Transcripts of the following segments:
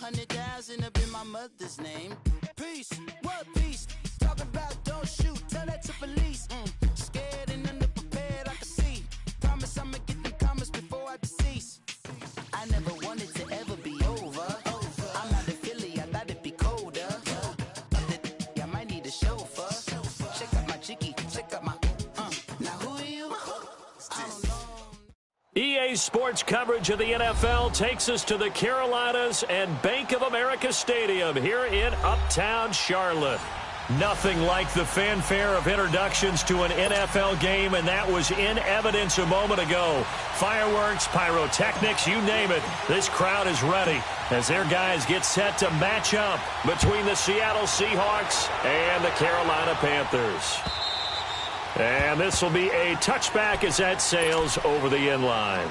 100,000 up in my mother's name. Peace, what peace? Talk about don't shoot, tell that to police. Scared and underprepared, I can see. Promise I'ma get them comments before I decease. I never wanted to ever be over. I'm not a Philly, I thought it'd be colder. I might need a chauffeur. Check out my jiggy, check out my now who are you? I don't know. EA Sports coverage of the NFL takes us to the Carolinas and Bank of America Stadium here in Uptown Charlotte. Nothing like the fanfare of introductions to an NFL game, and that was in evidence a moment ago. Fireworks, pyrotechnics, you name it. This crowd is ready as their guys get set to match up between the Seattle Seahawks and the Carolina Panthers. And this will be a touchback as that sails over the end line.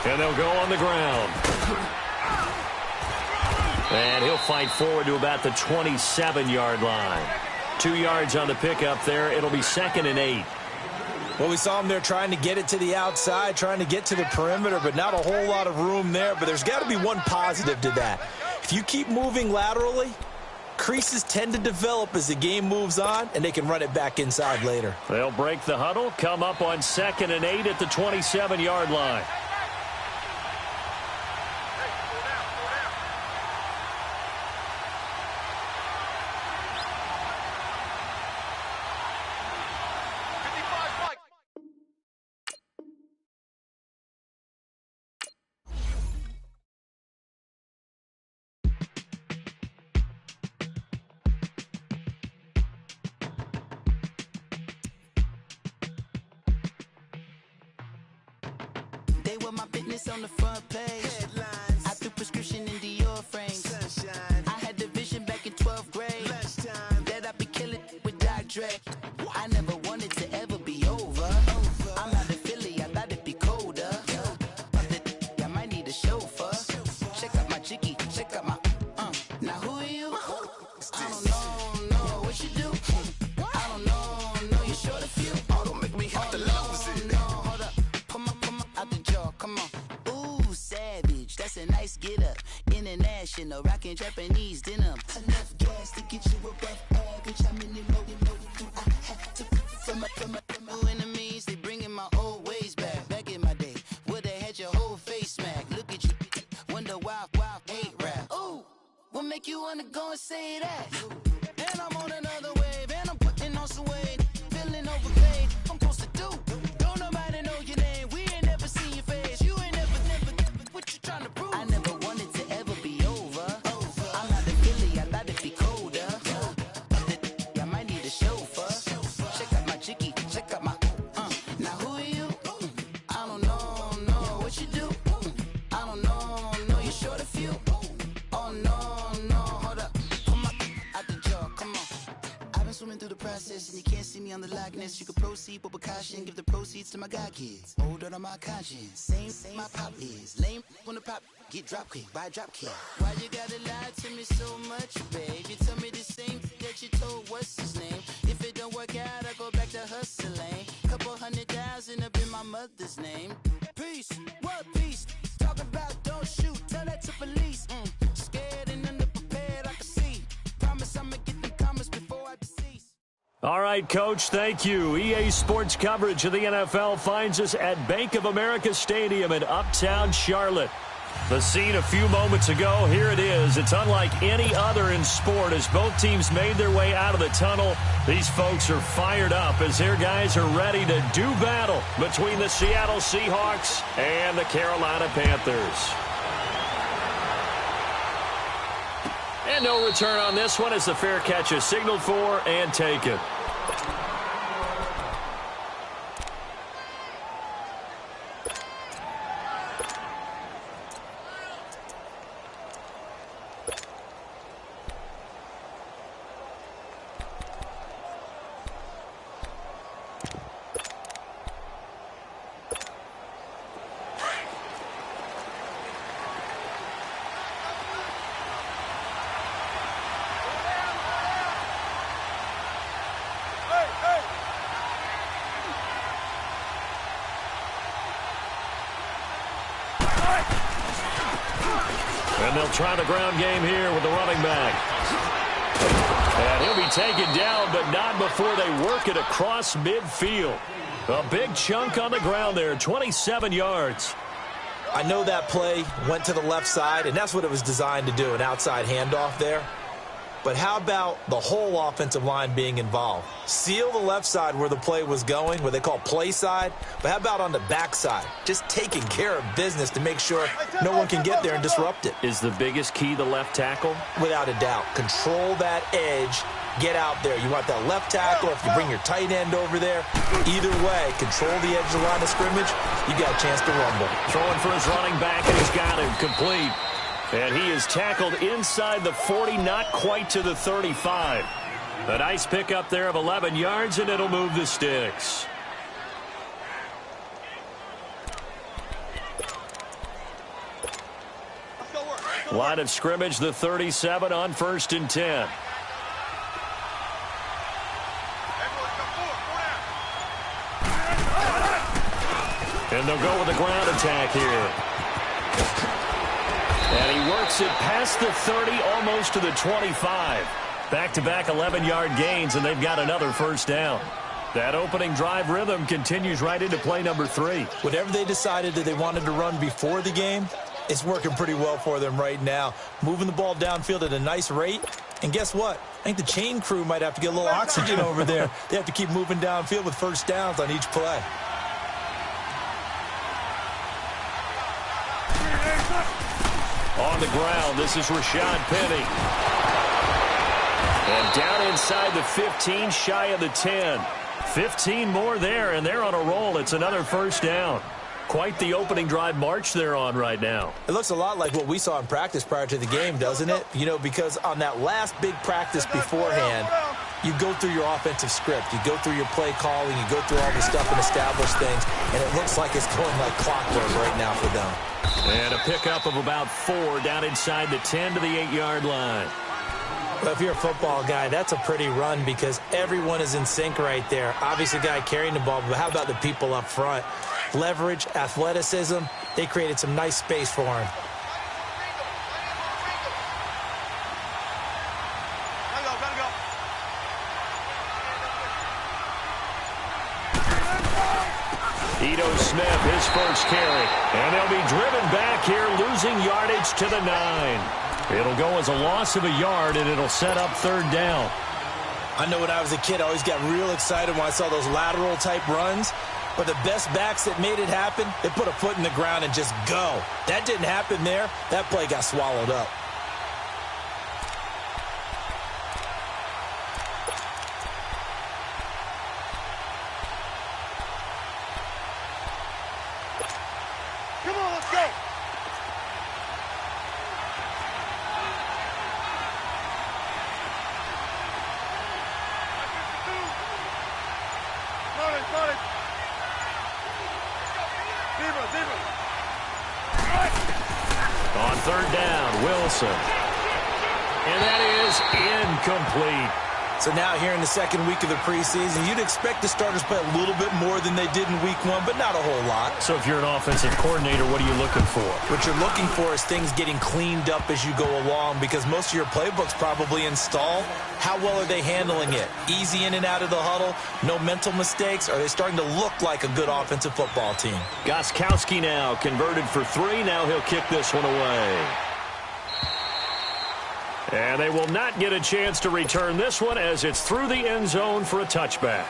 And they'll go on the ground. And he'll fight forward to about the 27-yard line. 2 yards on the pickup there. It'll be 2nd and 8. Well, we saw him there trying to get it to the outside, trying to get to the perimeter, but not a whole lot of room there. But there's got to be one positive to that. If you keep moving laterally, creases tend to develop as the game moves on, and they can run it back inside later. They'll break the huddle, come up on 2nd and 8 at the 27-yard line. My business on the front page. Headlines. I threw prescription in Dior frames. Sunshine. I had the vision back in 12th grade. Lunchtime. That I'd be killing with Dr. Dre. I never wanted to ever be over. I'm not a Philly, I thought it'd be colder. I might need a chauffeur. Check out my jiggy, check out my now who are you? I don't know what you do. I don't know you're short a few. Oh, don't make me have to lose it. Hold up, pull my out the jaw, come on. Ooh, savage, that's a nice get up. International, rockin' Japanese denim. Enough gas to get you above average. How many more do I have to from my enemies? They bringing my old ways back. Back in my day, where they had your whole face smacked. Look at you, wonder why hate rap. Ooh, what make you wanna go and say that? And I'm on another wave, and I'm putting on some weight. Feeling overpaid, I'm supposed to do. Don't nobody know your name, we ain't never seen your face. You ain't never, what you trying to prove? I never wanted to ever be over. I'm not a Philly, I thought it'd be colder. I might need a chauffeur. Check out my jiggy, check out my now who are you? I don't know what you do. I don't know you're short a few. Oh no, hold up. Come on, out the jaw, come on. I've been swimming through the process and you can't see me on the likeness. You can proceed with precaution, give the proceeds to my god kids. Older on my conscience, same my pop is. Lame when the pop get drop kick, buy drop kick. Why you gotta lie to me so much, babe? You tell me the same that you told what's his name. If it don't work out, I go back to hustling. Couple 100,000 up in my mother's name. Peace, what peace? Talk about don't shoot, tell that to police. Scared and underprepared, I can see. Promise I'ma get them comments before I decease. All right, Coach, thank you. EA Sports coverage of the NFL finds us at Bank of America Stadium in Uptown Charlotte. The scene a few moments ago, here it is. It's unlike any other in sport as both teams made their way out of the tunnel. These folks are fired up as their guys are ready to do battle between the Seattle Seahawks and the Carolina Panthers. And no return on this one as the fair catch is signaled for and taken. And they'll try the ground game here with the running back. And he'll be taken down, but not before they work it across midfield. A big chunk on the ground there, 27 yards. I know that play went to the left side, and that's what it was designed to do, an outside handoff there. But how about the whole offensive line being involved? Seal the left side where the play was going, what they call play side. But how about on the back side? Just taking care of business to make sure no one can get there and disrupt it. Is the biggest key the left tackle? Without a doubt. Control that edge. Get out there. You want that left tackle. If you bring your tight end over there, either way, control the edge of the line of scrimmage, you got a chance to rumble. Throwing for his running back, and he's got him complete. And he is tackled inside the 40, not quite to the 35. A nice pickup there of 11 yards, and it'll move the sticks. Line of scrimmage, the 37 on 1st and 10. And they'll go with a ground attack here. And he works it past the 30, almost to the 25. Back-to-back 11-yard gains, and they've got another first down. That opening drive rhythm continues right into play number 3. Whatever they decided that they wanted to run before the game, it's working pretty well for them right now. Moving the ball downfield at a nice rate. And guess what? I think the chain crew might have to get a little oxygen over there. They have to keep moving downfield with first downs on each play. On the ground, this is Rashad Penny. And down inside the 15, shy of the 10. 15 more there, and they're on a roll. It's another first down. Quite the opening drive march they're on right now. It looks a lot like what we saw in practice prior to the game, doesn't it? You know, because on that last big practice beforehand, you go through your offensive script. You go through your play calling. You go through all the stuff and establish things. And it looks like it's going like clockwork right now for them. And a pickup of about 4 down inside the 10 to the 8-yard line. Well, if you're a football guy, that's a pretty run because everyone is in sync right there. Obviously, the guy carrying the ball, but how about the people up front? Leverage, athleticism, they created some nice space for him. Ito Smith, his first carry. And they'll be driven back here, losing yardage to the 9. It'll go as a loss of a yard, and it'll set up 3rd down. I know when I was a kid, I always got real excited when I saw those lateral-type runs. But the best backs that made it happen, they put a foot in the ground and just go. That didn't happen there. That play got swallowed up. Come on, let's go. On 3rd down, Wilson. And that is incomplete. So now here in the second week of the preseason, you'd expect the starters to play a little bit more than they did in week 1, but not a whole lot. So if you're an offensive coordinator, what are you looking for? What you're looking for is things getting cleaned up as you go along because most of your playbook's probably installed. How well are they handling it? Easy in and out of the huddle? No mental mistakes? Are they starting to look like a good offensive football team? Gostkowski now converted for 3. Now he'll kick this one away. And they will not get a chance to return this one as it's through the end zone for a touchback.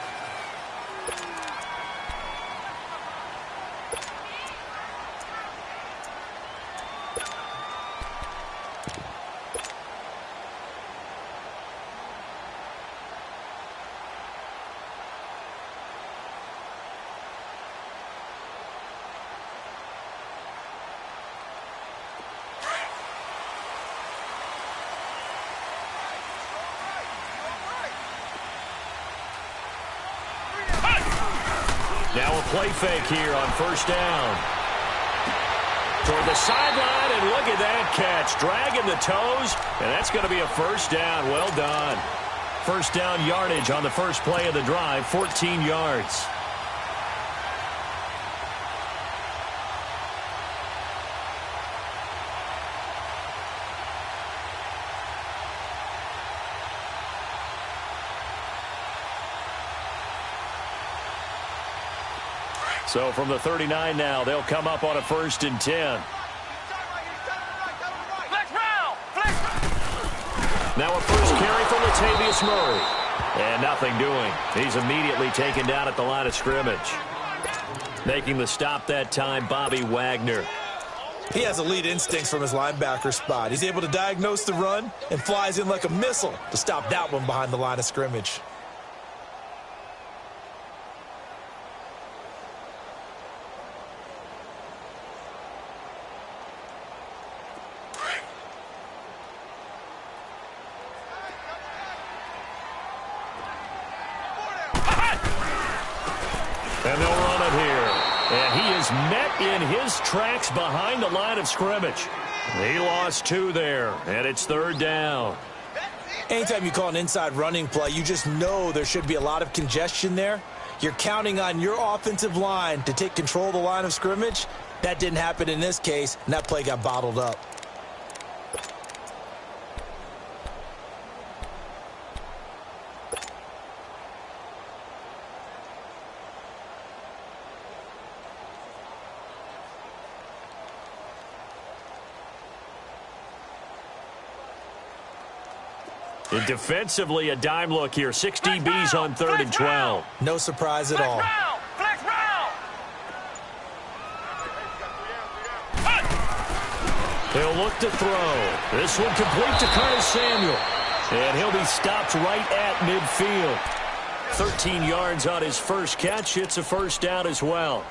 Now a play fake here on 1st down. Toward the sideline, and look at that catch. Dragging the toes, and that's going to be a first down. Well done. First down yardage on the first play of the drive, 14 yards. So from the 39 now, they'll come up on a 1st and 10. Now a first carry for Latavius Murray. And nothing doing. He's immediately taken down at the line of scrimmage. Making the stop that time, Bobby Wagner. He has elite instincts from his linebacker spot. He's able to diagnose the run and flies in like a missile to stop that one behind the line of scrimmage. And they'll run it here. And he is met in his tracks behind the line of scrimmage. He lost 2 there, and it's 3rd down. Anytime you call an inside running play, you just know there should be a lot of congestion there. You're counting on your offensive line to take control of the line of scrimmage. That didn't happen in this case, and that play got bottled up. And defensively, a dime look here. 6 DBs on 3rd and 12. No surprise at all. He'll look to throw. This one complete to Curtis Samuel. And he'll be stopped right at midfield. 13 yards on his first catch. It's a 1st down as well.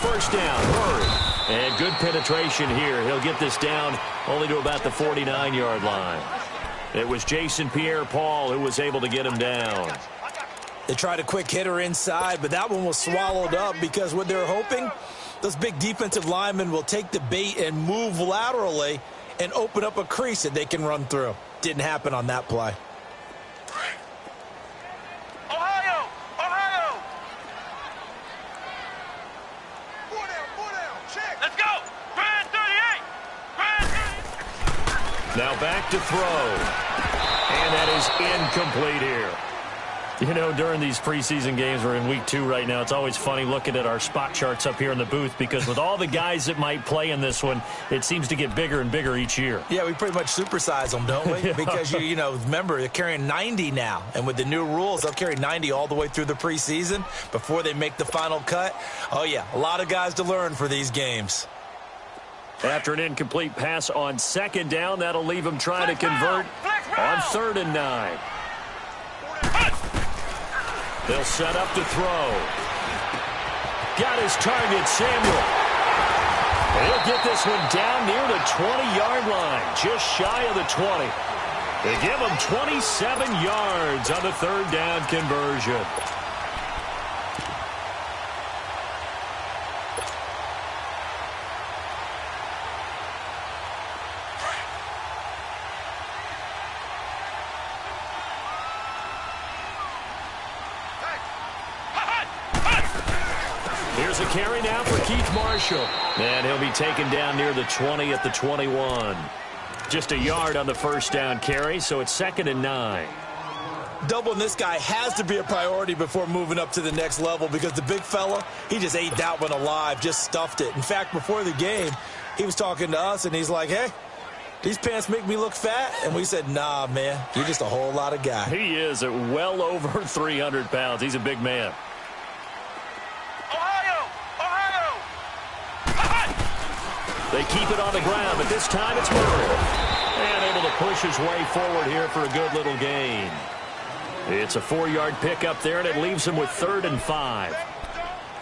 First down, Murray. And good penetration here. He'll get this down only to about the 49-yard line. It was Jason Pierre-Paul who was able to get him down. They tried a quick hitter inside, but that one was swallowed up because what they're hoping, those big defensive linemen will take the bait and move laterally and open up a crease that they can run through. Didn't happen on that play. Now back to throw. And that is incomplete here. You know, during these preseason games, we're in week 2 right now. It's always funny looking at our spot charts up here in the booth because with all the guys that might play in this one, it seems to get bigger and bigger each year. Yeah, we pretty much supersize them, don't we? Because, you know, remember, they're carrying 90 now. And with the new rules, they'll carry 90 all the way through the preseason before they make the final cut. Oh, yeah, a lot of guys to learn for these games. After an incomplete pass on 2nd down, that'll leave him trying to convert on 3rd and 9. They'll set up to throw. Got his target, Samuel. He'll get this one down near the 20-yard line, just shy of the 20. They give him 27 yards on the 3rd down conversion. Here's a carry now for Keith Marshall. And he'll be taken down near the 20 at the 21. Just a yard on the 1st down carry, so it's 2nd and 9. Doubling this guy has to be a priority before moving up to the next level because the big fella, he just ate that one alive, just stuffed it. In fact, before the game, he was talking to us, and he's like, hey, these pants make me look fat? And we said, nah, man, you're just a whole lot of guy. He is at well over 300 pounds. He's a big man. They keep it on the ground, but this time it's Murray. And able to push his way forward here for a good little gain. It's a 4-yard pickup there, and it leaves him with 3rd and 5.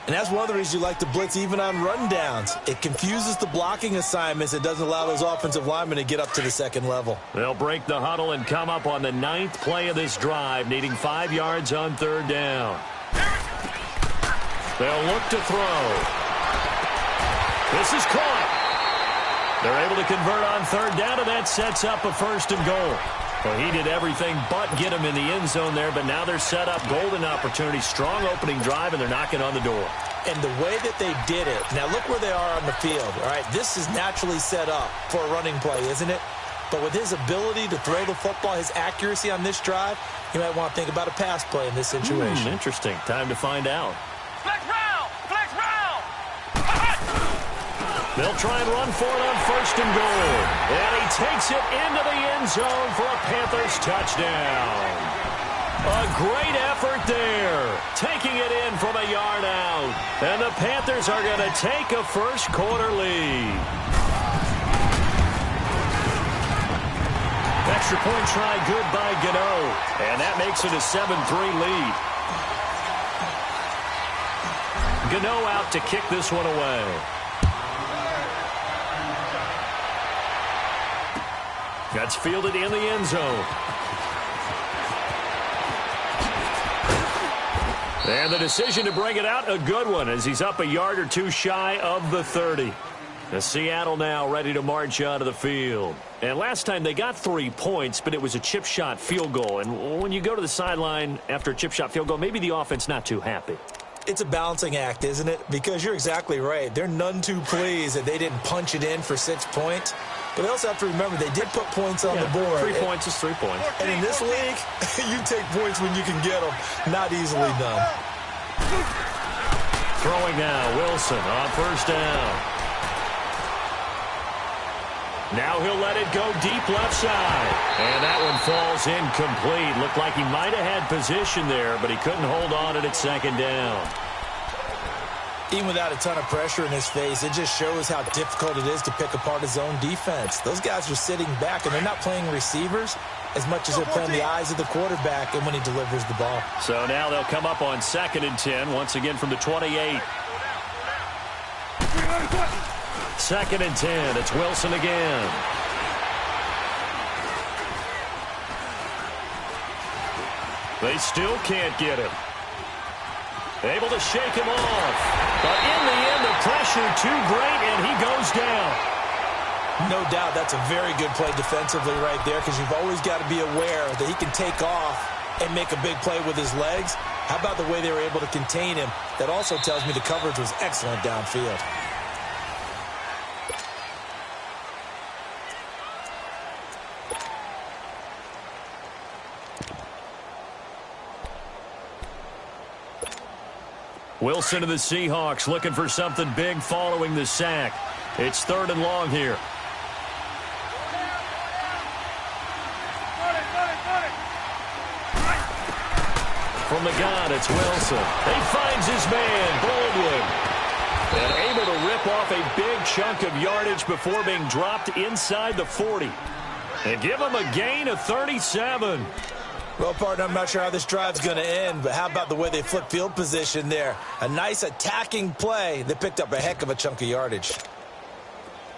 And that's one of the reasons you like to blitz even on rundowns. It confuses the blocking assignments. It doesn't allow those offensive linemen to get up to the second level. They'll break the huddle and come up on the 9th play of this drive, needing 5 yards on 3rd down. They'll look to throw. This is caught. They're able to convert on 3rd down, and that sets up a 1st and goal. Well, he did everything but get him in the end zone there, but now they're set up. Golden opportunity, strong opening drive, and they're knocking on the door. And the way that they did it, now look where they are on the field, all right? This is naturally set up for a running play, isn't it? But with his ability to throw the football, his accuracy on this drive, you might want to think about a pass play in this situation. Interesting. Time to find out. Flex round! Flex round! They'll try and run for it on 1st and goal. And he takes it into the end zone for a Panthers touchdown. A great effort there. Taking it in from a yard out. And the Panthers are going to take a first-quarter lead. Extra point try good by Gano. And that makes it a 7-3 lead. Gano out to kick this one away. That's fielded in the end zone. And the decision to bring it out, a good one, as he's up a yard or two shy of the 30. The Seattle now ready to march onto the field. And last time they got 3 points, but it was a chip shot field goal. And when you go to the sideline after a chip shot field goal, maybe the offense not too happy. It's a balancing act, isn't it? Because you're exactly right. They're none too pleased that they didn't punch it in for 6 points. But they also have to remember they did put points on the board. 3 points is 3 points. And in this league, you take points when you can get them. Not easily done. Throwing now, Wilson on 1st down. Now he'll let it go deep left side. And that one falls incomplete. Looked like he might have had position there, but he couldn't hold on it at 2nd down. Even without a ton of pressure in his face, it just shows how difficult it is to pick apart his own defense. Those guys are sitting back, and they're not playing receivers as much as they're playing the eyes of the quarterback and when he delivers the ball. So now they'll come up on 2nd and 10, once again from the 28. 2nd and 10. It's Wilson again. They still can't get him. Able to shake him off. But in the end, the pressure too great, and he goes down. No doubt that's a very good play defensively right there, because you've always got to be aware that he can take off and make a big play with his legs. How about the way they were able to contain him? That also tells me the coverage was excellent downfield. Wilson to the Seahawks looking for something big following the sack. It's 3rd and long here. From the gun, it's Wilson. He finds his man, Baldwin. And able to rip off a big chunk of yardage before being dropped inside the 40. And give him a gain of 37. Well, partner, I'm not sure how this drive's going to end, but how about the way they flip field position there? A nice attacking play. They picked up a heck of a chunk of yardage.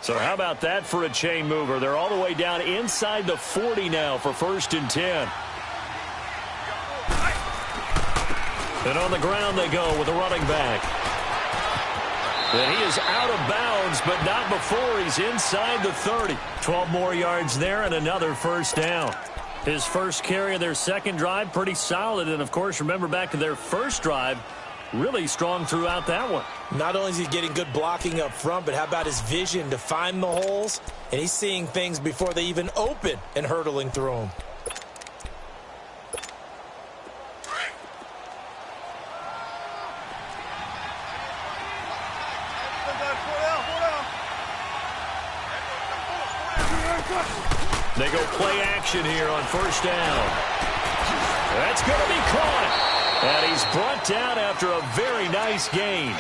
So how about that for a chain mover? They're all the way down inside the 40 now for 1st and 10. And on the ground they go with a running back. And he is out of bounds, but not before he's inside the 30. 12 more yards there and another 1st down. His first carry of their 2nd drive, pretty solid. And, of course, remember back to their 1st drive, really strong throughout that one. Not only is he getting good blocking up front, but how about his vision to find the holes? And he's seeing things before they even open and hurtling through them. They go play action here on 1st down. That's going to be caught. And he's brought down after a very nice gain.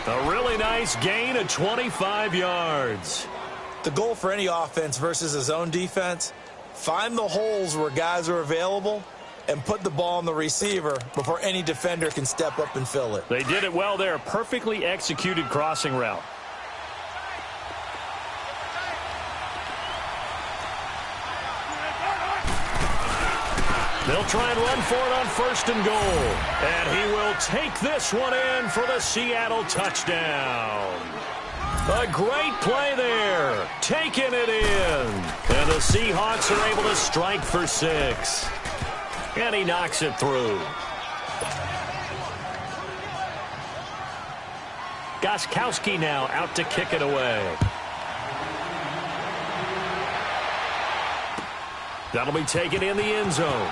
A really nice gain of 25 yards. The goal for any offense versus his own defense, find the holes where guys are available and put the ball on the receiver before any defender can step up and fill it. They did it well there. Perfectly executed crossing route. They'll try and run for it on 1st and goal. And he will take this one in for the Seattle touchdown. A great play there. Taking it in. And the Seahawks are able to strike for 6. And he knocks it through. Gostkowski now out to kick it away. That'll be taken in the end zone.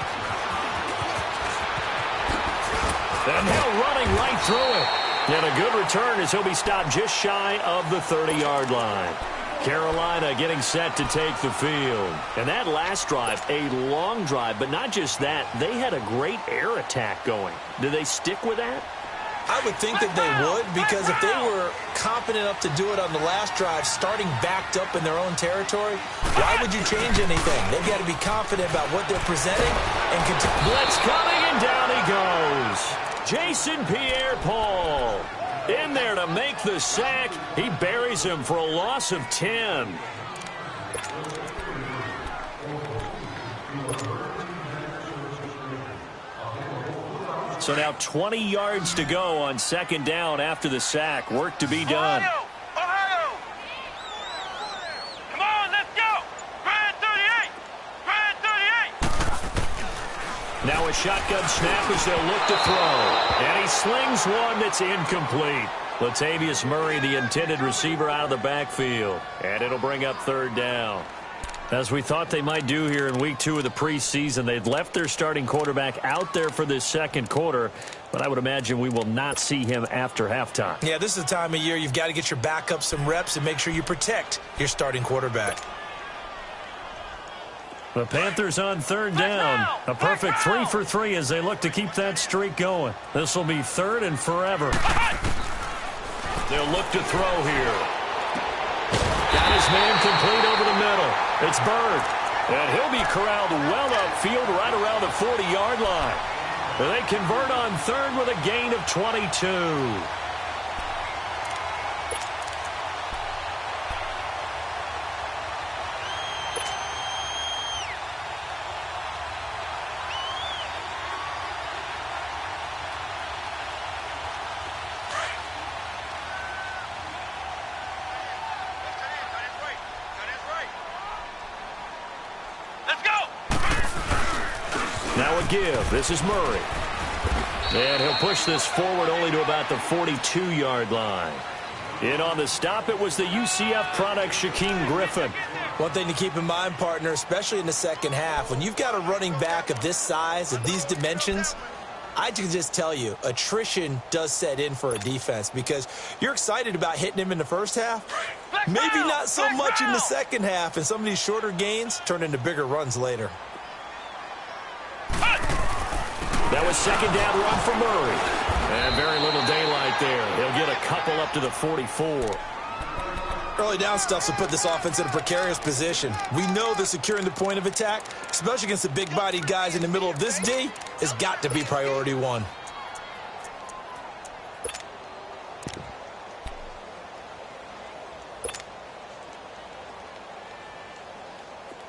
And now running right through it. And a good return as he'll be stopped just shy of the 30-yard line. Carolina getting set to take the field. And that last drive, a long drive, but not just that. They had a great air attack going. Do they stick with that? I would think that they would, because if they were confident enough to do it on the last drive, starting backed up in their own territory, why would you change anything? They've got to be confident about what they're presenting and continue. Blitz coming, and down he goes. Jason Pierre-Paul in there to make the sack. He buries him for a loss of 10. So now 20 yards to go on 2nd down after the sack. Work to be done. Ohio! Come on, let's go! Grand 38! Grand 38! Now a shotgun snap as they'll look to throw. And he slings one that's incomplete. Latavius Murray, the intended receiver, out of the backfield. And it'll bring up 3rd down. As we thought they might do here in week 2 of the preseason, they'd left their starting quarterback out there for this 2nd quarter, but I would imagine we will not see him after halftime. Yeah, this is the time of year you've got to get your backup some reps and make sure you protect your starting quarterback. The Panthers on 3rd down. A perfect 3 for 3 as they look to keep that streak going. This will be 3rd and forever. They'll look to throw here. Got his man complete over the middle. It's Bird. And he'll be corralled well upfield right around the 40-yard line. And they convert on 3rd with a gain of 22. Now a give. This is Murray. And he'll push this forward only to about the 42-yard line. In on the stop, it was the UCF product, Shaquem Griffin. One thing to keep in mind, partner, especially in the 2nd half, when you've got a running back of this size, of these dimensions, I can just tell you, attrition does set in for a defense because you're excited about hitting him in the 1st half. Maybe not so much in the 2nd half, and some of these shorter gains turn into bigger runs later. That was 2nd down run for Murray. And very little daylight there. He'll get a couple up to the 44. Early down stuff will put this offense in a precarious position. We know that securing the point of attack, especially against the big-bodied guys in the middle of this D, has got to be priority 1.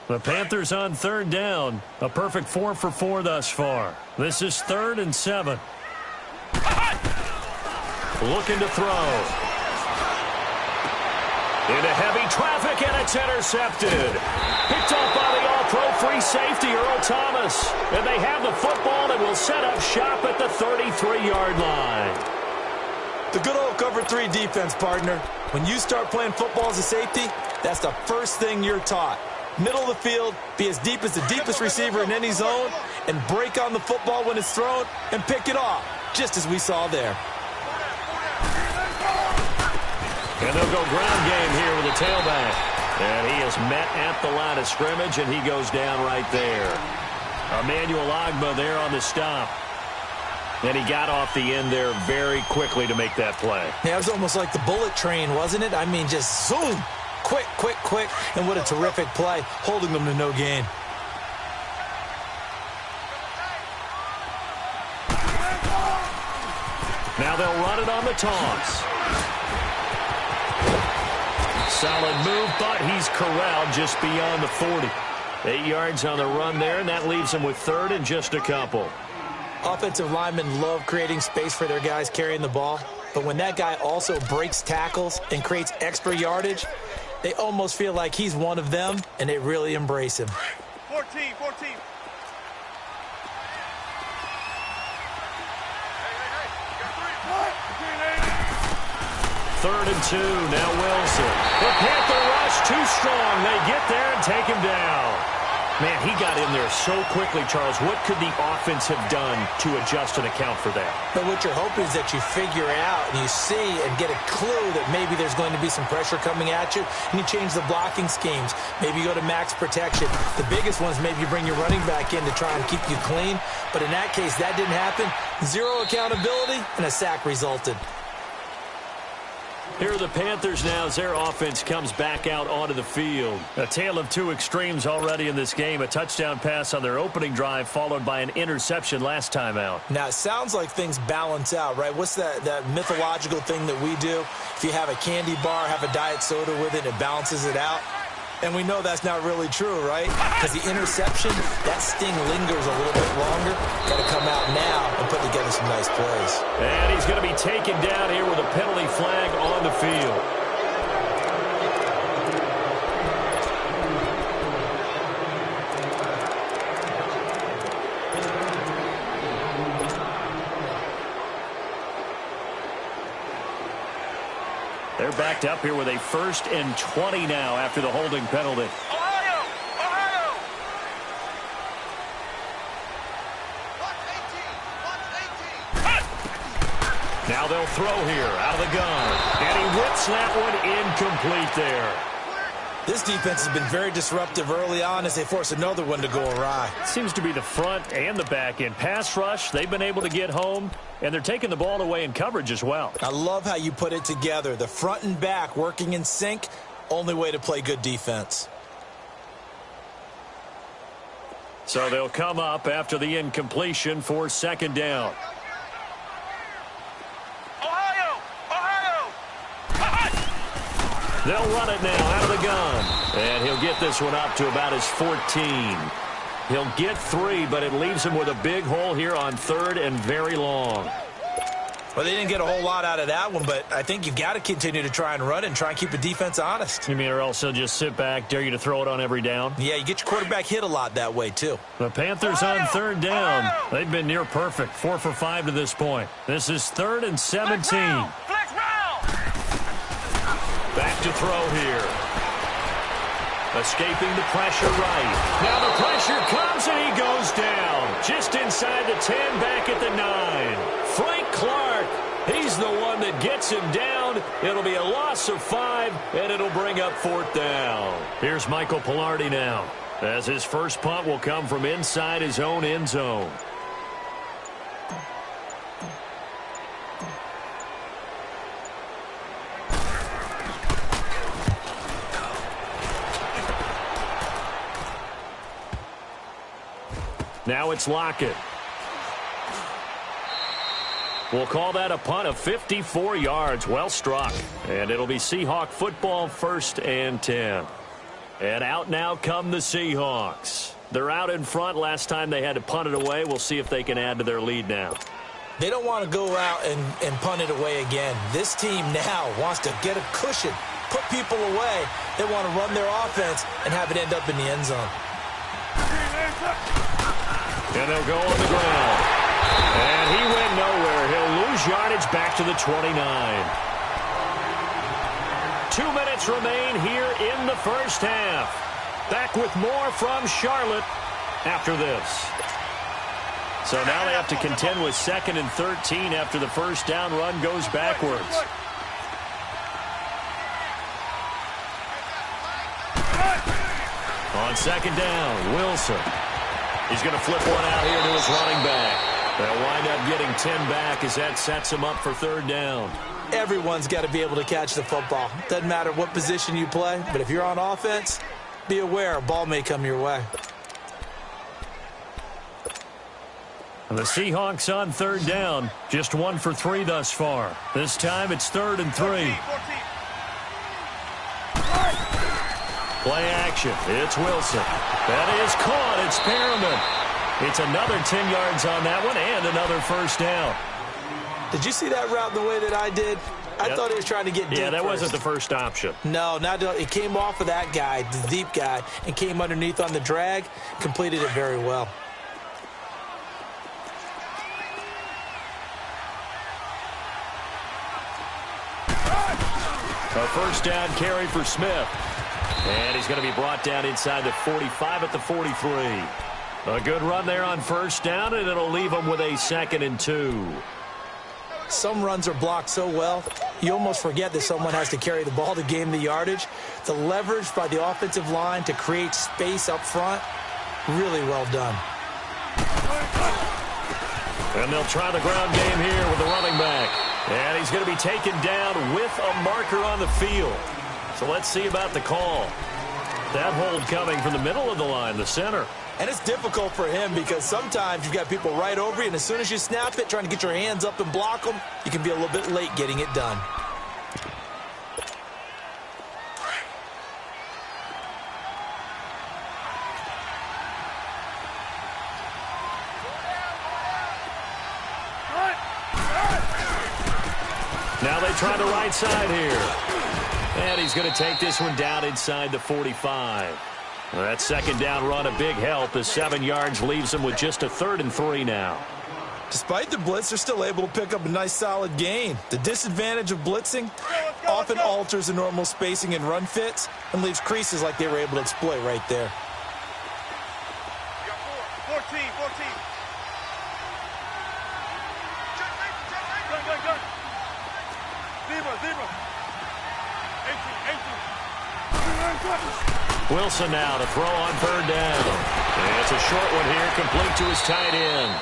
The Panthers on 3rd down. A perfect 4 for 4 thus far. This is 3rd and 7. Looking to throw. Into heavy traffic, and it's intercepted. Picked off by the all-pro free safety, Earl Thomas. And they have the football and will set up shop at the 33-yard line. The good old cover 3 defense, partner. When you start playing football as a safety, that's the first thing you're taught. Middle of the field, be as deep as the deepest receiver in any zone, and break on the football when it's thrown and pick it off, just as we saw there. And they'll go ground game here with the tailback. And he is met at the line of scrimmage, and he goes down right there. Emmanuel Ogbah there on the stop. And he got off the end there very quickly to make that play. Yeah, it was almost like the bullet train, wasn't it? I mean, just zoom. Quick, quick, quick, and what a terrific play, holding them to no gain. Now they'll run it on the toss. Solid move, but he's corralled just beyond the 40. 8 yards on the run there, and that leaves him with third and just a couple. Offensive linemen love creating space for their guys carrying the ball, but when that guy also breaks tackles and creates extra yardage, they almost feel like he's one of them, and they really embrace him. 14. Third and 2, now Wilson. The Panther rush too strong. They get there and take him down. Man, he got in there so quickly, Charles. What could the offense have done to adjust and account for that? But what you're hoping is that you figure out and you see and get a clue that maybe there's going to be some pressure coming at you, and you change the blocking schemes. Maybe you go to max protection. The biggest ones, maybe you bring your running back in to try and keep you clean. But in that case, that didn't happen. Zero accountability, and a sack resulted. Here are the Panthers now as their offense comes back out onto the field. A tale of two extremes already in this game. A touchdown pass on their opening drive followed by an interception last time out. Now, it sounds like things balance out, right? What's that mythological thing that we do? If you have a candy bar, have a diet soda with it, it balances it out. And we know that's not really true, right? Because the interception, that sting lingers a little bit longer. Got to come out now and put together some nice plays. And he's going to be taken down here with a penalty flag on the field. They're backed up here with a 1st and 20 now after the holding penalty. Ohio! Now they'll throw here out of the gun. And he whips that one incomplete there. This defense has been very disruptive early on as they force another one to go awry. Seems to be the front and the back end. Pass rush, they've been able to get home, and they're taking the ball away in coverage as well. I love how you put it together. The front and back working in sync, only way to play good defense. So they'll come up after the incompletion for 2nd down. They'll run it now out of the gun. And he'll get this one up to about his 14. He'll get 3, but it leaves him with a big hole here on 3rd and very long. Well, they didn't get a whole lot out of that one, but I think you've got to continue to try and run and try and keep the defense honest. You mean or else they'll just sit back, dare you to throw it on every down? Yeah, you get your quarterback hit a lot that way, too. The Panthers on 3rd down. They've been near perfect, 4 for 5 to this point. This is 3rd and 17. Back to throw here. Escaping the pressure right. Now the pressure comes and he goes down. Just inside the 10, back at the 9. Frank Clark, he's the one that gets him down. It'll be a loss of 5, and it'll bring up 4th down. Here's Michael Pilardi now, as his first punt will come from inside his own end zone. Now it's Lockett. We'll call that a punt of 54 yards. Well struck. And it'll be Seahawk football, 1st and 10. And out now come the Seahawks. They're out in front. Last time they had to punt it away. We'll see if they can add to their lead now. They don't want to go out and punt it away again. This team now wants to get a cushion, put people away. They want to run their offense and have it end up in the end zone. And they'll go on the ground. And he went nowhere. He'll lose yardage back to the 29. 2 minutes remain here in the first half. Back with more from Charlotte after this. So now they have to contend with 2nd and 13 after the first down run goes backwards. On 2nd down, Wilson. He's going to flip one out here to his running back. They'll wind up getting 10 back as that sets him up for 3rd down. Everyone's got to be able to catch the football. Doesn't matter what position you play, but if you're on offense, be aware a ball may come your way. And the Seahawks on third down. Just 1 for 3 thus far. This time it's 3rd and 3. 14. Play action. It's Wilson. That is caught. It's Perriman. It's another 10 yards on that one and another first down. Did you see that route the way that I did? I thought he was trying to get deep. Yeah, that first. wasn't the first option. No, it came off of that guy, the deep guy, and came underneath on the drag, completed it very well. A first down carry for Smith. And he's going to be brought down inside the 45 at the 43. A good run there on first down, and it'll leave him with a 2nd and 2. Some runs are blocked so well, you almost forget that someone has to carry the ball to gain the yardage. The leverage by the offensive line to create space up front, really well done. And they'll try the ground game here with the running back. And he's going to be taken down with a marker on the field. So let's see about the call. That hold coming from the middle of the line, the center. And it's difficult for him because sometimes you've got people right over you, and as soon as you snap it, trying to get your hands up and block them, you can be a little bit late getting it done. Now they try the right side here. And he's going to take this one down inside the 45. That second down run, a big help as 7 yards leaves him with just a 3rd and 3 now. Despite the blitz, they're still able to pick up a nice solid gain. The disadvantage of blitzing often alters the normal spacing and run fits and leaves creases like they were able to exploit right there. 14. Zebra. 18. Wilson now to throw on 3rd down. And it's a short one here, complete to his tight end.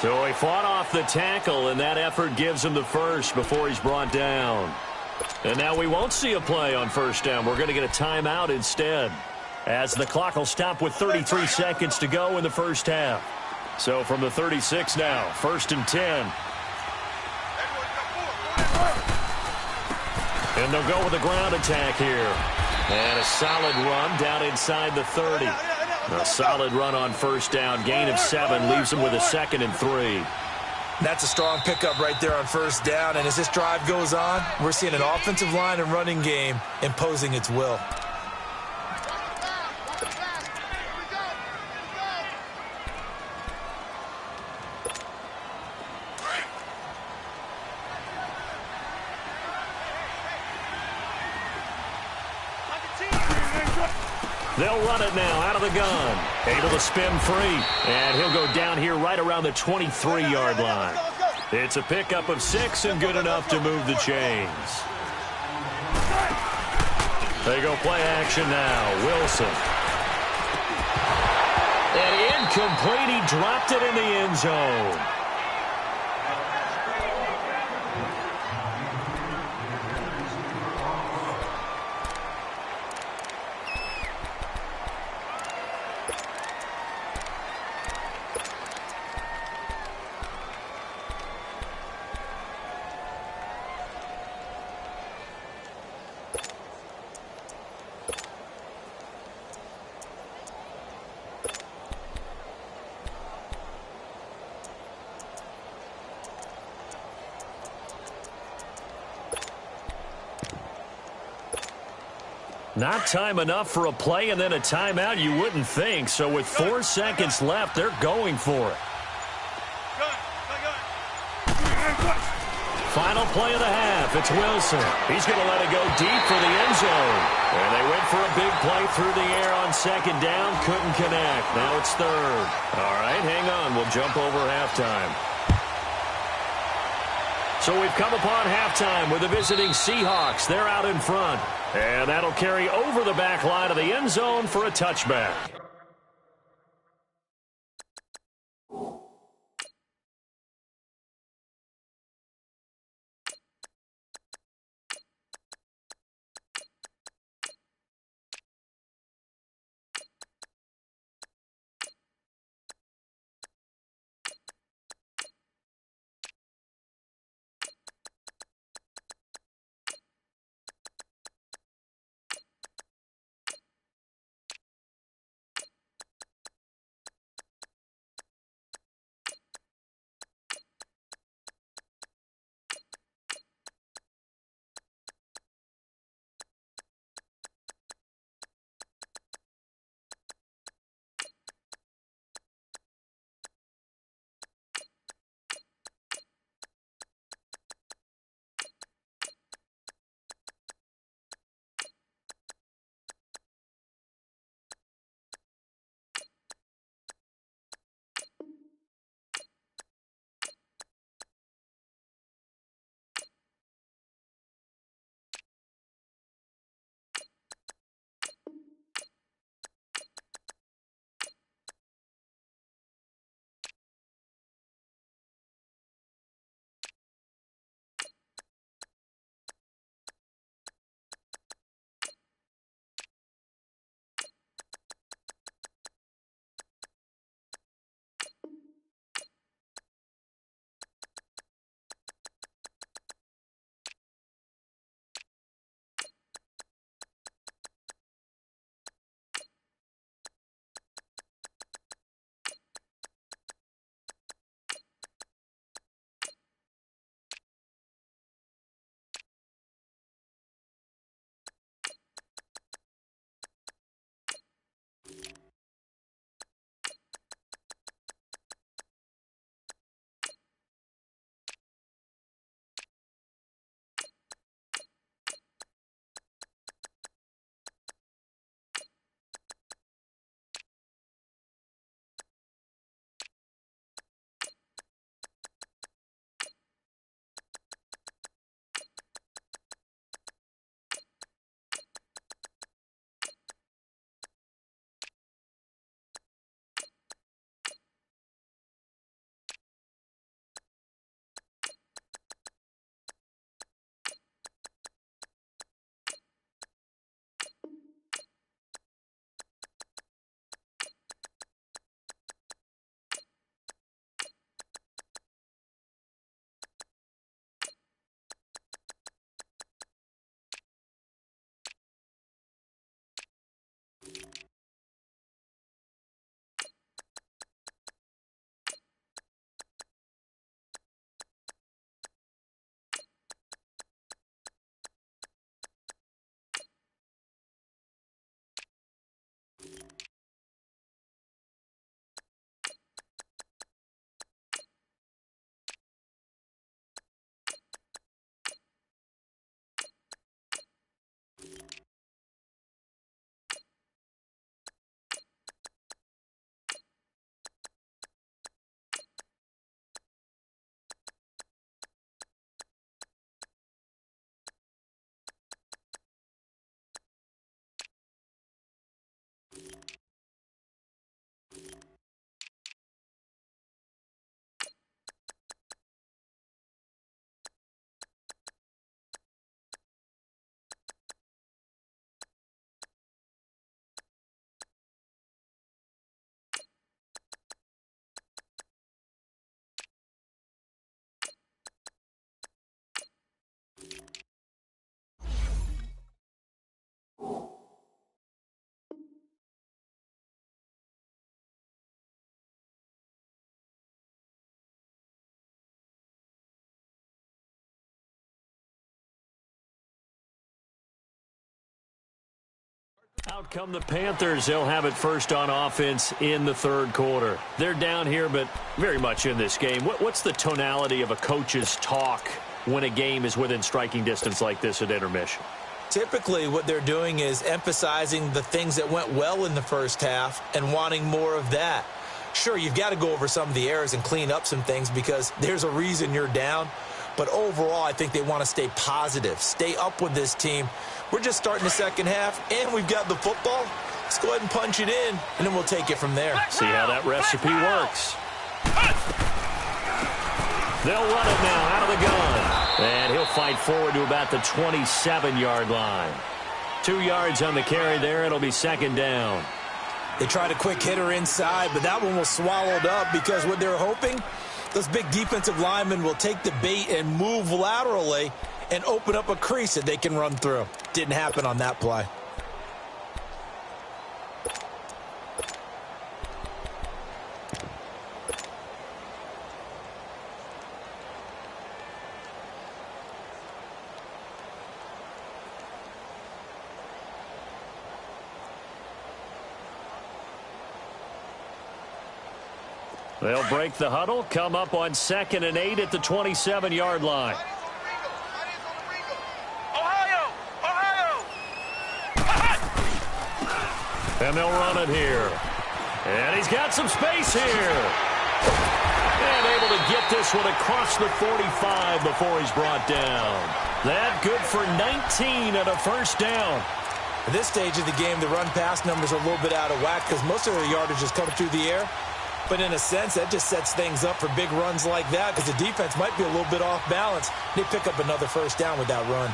So he fought off the tackle, and that effort gives him the first before he's brought down. And now we won't see a play on first down. We're going to get a timeout instead, as the clock will stop with 33 seconds to go in the first half. So from the 36 now, 1st and 10. And they'll go with a ground attack here. And a solid run down inside the 30. A solid run on first down. Gain of 7 leaves them with a 2nd and 3. That's a strong pickup right there on first down. And as this drive goes on, we're seeing an offensive line and running game imposing its will. They'll run it now out of the gun. Able to spin free. And he'll go down here right around the 23-yard line. It's a pickup of 6 and good enough to move the chains. They go play action now. Wilson. And incomplete. He dropped it in the end zone. Not time enough for a play and then a timeout, you wouldn't think. So with 4 seconds left, they're going for it. Final play of the half. It's Wilson. He's going to let it go deep for the end zone. And they went for a big play through the air on 2nd down. Couldn't connect. Now it's 3rd. All right, hang on. We'll jump over halftime. So we've come upon halftime with the visiting Seahawks. They're out in front. And that'll carry over the back line of the end zone for a touchback. Out come the Panthers. They'll have it first on offense in the third quarter. They're down here, but very much in this game. What's the tonality of a coach's talk when a game is within striking distance like this at intermission? Typically, what they're doing is emphasizing the things that went well in the first half and wanting more of that. Sure, you've got to go over some of the errors and clean up some things because there's a reason you're down. But overall, I think they want to stay positive, stay up with this team. We're just starting the second half, and we've got the football. Let's go ahead and punch it in, and then we'll take it from there. See how that recipe works. They'll run it now out of the gun. And he'll fight forward to about the 27-yard line. 2 yards on the carry there. It'll be second down. They tried a quick hitter inside, but that one was swallowed up because what they're hoping, those big defensive linemen will take the bait and move laterally and open up a crease that they can run through. Didn't happen on that play. They'll break the huddle, come up on 2nd and 8 at the 27-yard line. And they'll run it here. And he's got some space here. And able to get this one across the 45 before he's brought down. That good for 19 and a first down. At this stage of the game, the run-pass numbers are a little bit out of whack because most of their yardage is coming through the air. But in a sense, that just sets things up for big runs like that because the defense might be a little bit off balance. They pick up another first down with that run.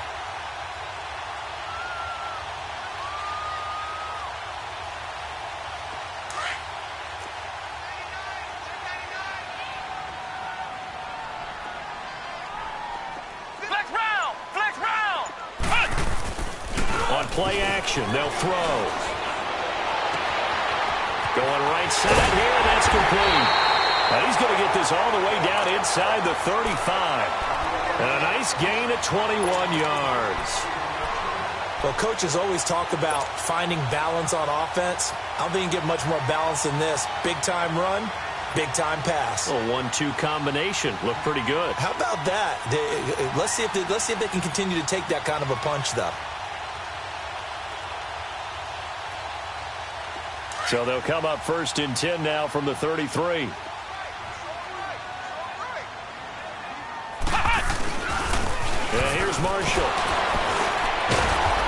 Play action. They'll throw. Going right side here. That's complete. Now he's going to get this all the way down inside the 35. And a nice gain at 21 yards. Well, coaches always talk about finding balance on offense. I don't think you can get much more balance than this. Big-time run, big-time pass. A 1-2 combination. Looked pretty good. How about that? Let's see if they can continue to take that kind of a punch, though. So they'll come up 1st and 10 now from the 33. And here's Marshall.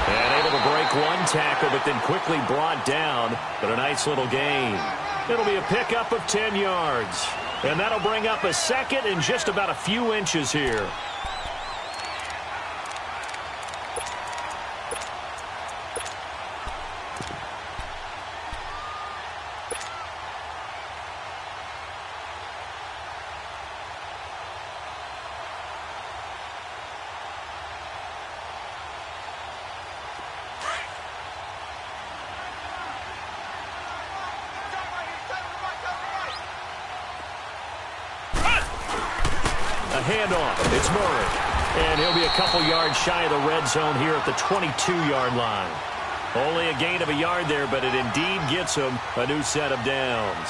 And able to break one tackle, but then quickly brought down. But a nice little gain. It'll be a pickup of 10 yards. And that'll bring up a second and just about a few inches here. Handoff. It's Murray. And he'll be a couple yards shy of the red zone here at the 22-yard line. Only a gain of a yard there, but it indeed gets him a new set of downs.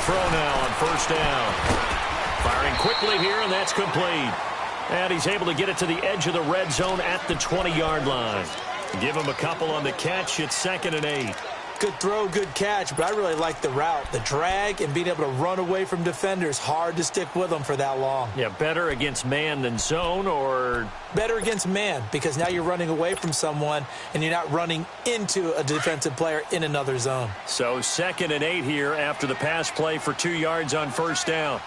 Throw now on first down. Firing quickly here, and that's complete. And he's able to get it to the edge of the red zone at the 20-yard line. Give him a couple on the catch. It's 2nd and 8. Good throw, good catch, but I really like the route. The drag and being able to run away from defenders. Hard to stick with them for that long. Yeah, better against man than zone, or? Better against man, because now you're running away from someone and you're not running into a defensive player in another zone. So 2nd and 8 here after the pass play for 2 yards on first down.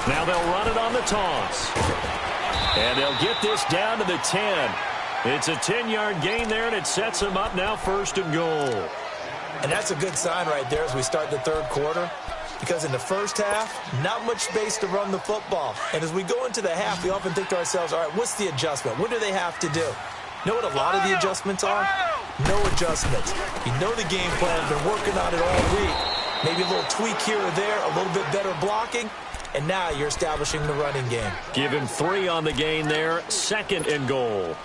Now they'll run it on the toss. And they'll get this down to the 10. It's a 10-yard gain there, and it sets them up now 1st and goal. And that's a good sign right there as we start the third quarter. Because in the first half, not much space to run the football. And as we go into the half, we often think to ourselves, all right, what's the adjustment? What do they have to do? You know what a lot of the adjustments are? No adjustments. You know the game plan. Been working on it all week. Maybe a little tweak here or there, a little bit better blocking, and now you're establishing the running game. Give him 3 on the gain there, 2nd and goal.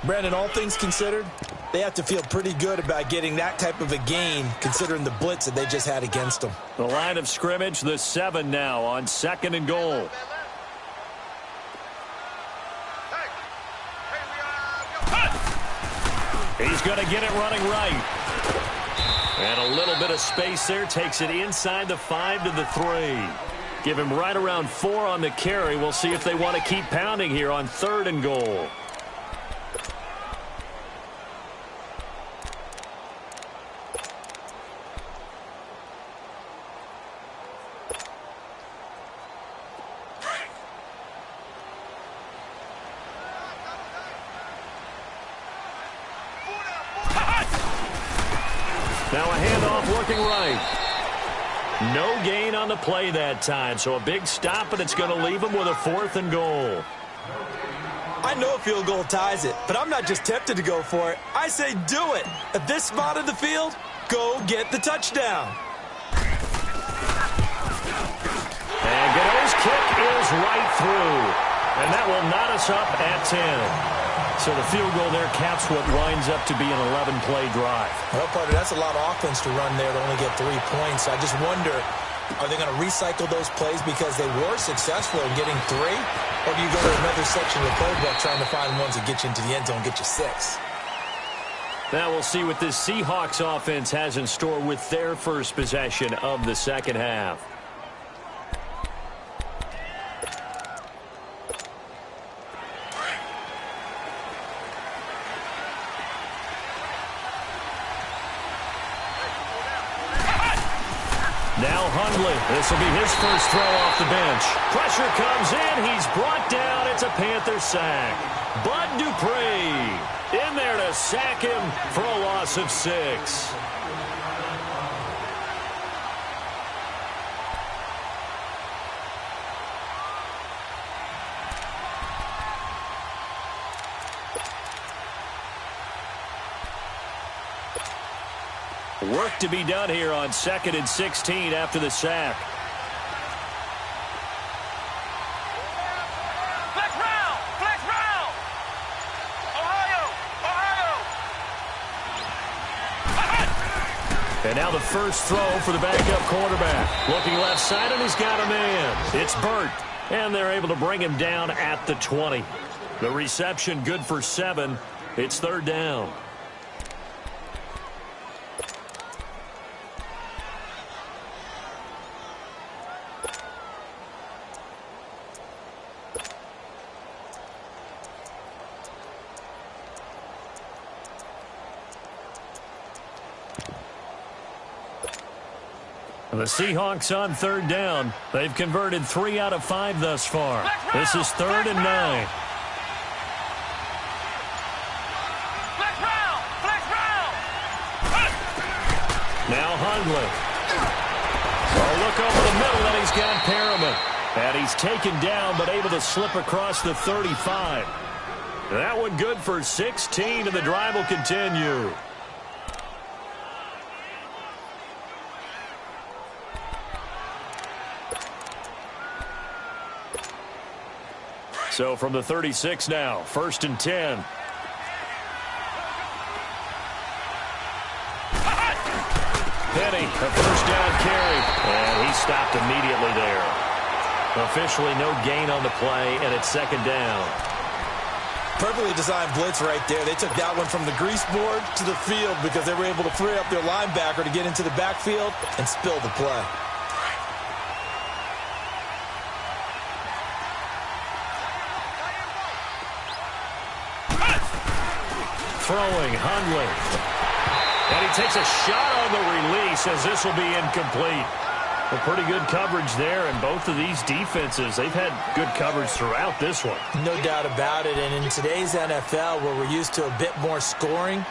Brandon, all things considered, they have to feel pretty good about getting that type of a gain, considering the blitz that they just had against them. The line of scrimmage, the 7 now on 2nd and goal. He's going to get it running right. And a little bit of space there, takes it inside the 5 to the 3. Give him right around 4 on the carry. We'll see if they want to keep pounding here on 3rd and goal. Now a handoff looking right. No gain on the play that time, so a big stop, and it's going to leave him with a 4th and goal. I know a field goal ties it, but I'm not just tempted to go for it. I say do it. At this spot of the field, go get the touchdown. And Godot's kick is right through. And that will knot us up at 10. So the field goal there caps what winds up to be an 11-play drive. Well, partner, that's a lot of offense to run there to only get 3 points. I just wonder, are they going to recycle those plays because they were successful in getting 3? Or do you go to another section of the playbook trying to find ones that get you into the end zone and get you 6? Now we'll see what this Seahawks offense has in store with their first possession of the second half. Now Hundley. This will be his first throw off the bench. Pressure comes in. He's brought down. It's a Panther sack. Bud Dupree in there to sack him for a loss of 6. Work to be done here on 2nd and 16 after the sack. Flex round! Flex round! Ohio! And now the first throw for the backup quarterback. Looking left side, and he's got a man. It's Burt. And they're able to bring him down at the 20. The reception good for 7. It's 3rd down. The Seahawks on 3rd down. They've converted 3 out of 5 thus far. This is 3rd and 9. Now Hundley. A look over the middle, and he's got Perriman. And he's taken down, but able to slip across the 35. That one good for 16, and the drive will continue. So from the 36 now, 1st and 10. Penny, a first down carry. And he stopped immediately there. Officially no gain on the play, and it's 2nd down. Perfectly designed blitz right there. They took that one from the grease board to the field because they were able to free up their linebacker to get into the backfield and spill the play. Throwing, Hundley. And he takes a shot on the release as this will be incomplete. A pretty good coverage there, and both of these defenses, they've had good coverage throughout this one. No doubt about it, and in today's NFL, where we're used to a bit more scoring,